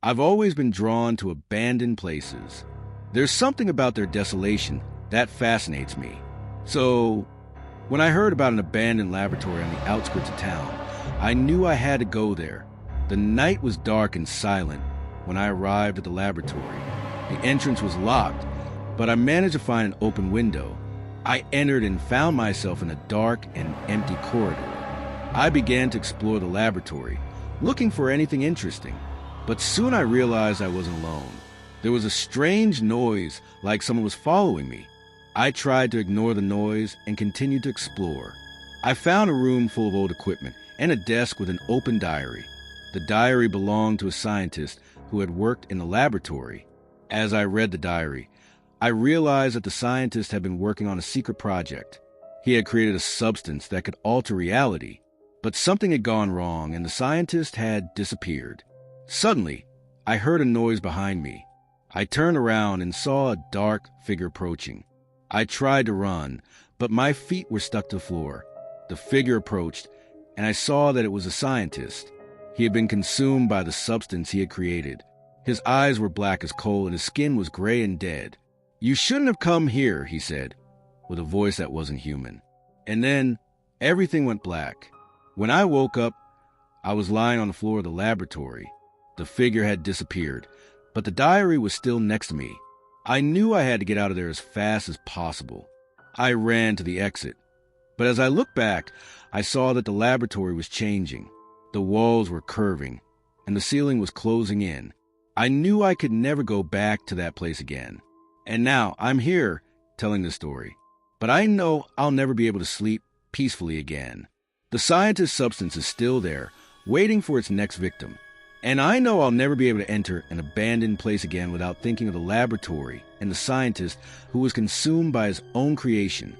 I've always been drawn to abandoned places. There's something about their desolation that fascinates me. So, when I heard about an abandoned laboratory on the outskirts of town, I knew I had to go there. The night was dark and silent when I arrived at the laboratory. The entrance was locked, but I managed to find an open window. I entered and found myself in a dark and empty corridor. I began to explore the laboratory, looking for anything interesting. But soon I realized I wasn't alone. There was a strange noise, like someone was following me. I tried to ignore the noise and continued to explore. I found a room full of old equipment and a desk with an open diary. The diary belonged to a scientist who had worked in the laboratory. As I read the diary, I realized that the scientist had been working on a secret project. He had created a substance that could alter reality, but something had gone wrong and the scientist had disappeared. Suddenly, I heard a noise behind me. I turned around and saw a dark figure approaching. I tried to run, but my feet were stuck to the floor. The figure approached, and I saw that it was a scientist. He had been consumed by the substance he had created. His eyes were black as coal, and his skin was gray and dead. "You shouldn't have come here," he said, with a voice that wasn't human. And then, everything went black. When I woke up, I was lying on the floor of the laboratory. The figure had disappeared, but the diary was still next to me. I knew I had to get out of there as fast as possible. I ran to the exit. But as I looked back, I saw that the laboratory was changing. The walls were curving, and the ceiling was closing in. I knew I could never go back to that place again. And now I'm here telling this story. But I know I'll never be able to sleep peacefully again. The scientist's substance is still there, waiting for its next victim. And I know I'll never be able to enter an abandoned place again without thinking of the laboratory and the scientist who was consumed by his own creation.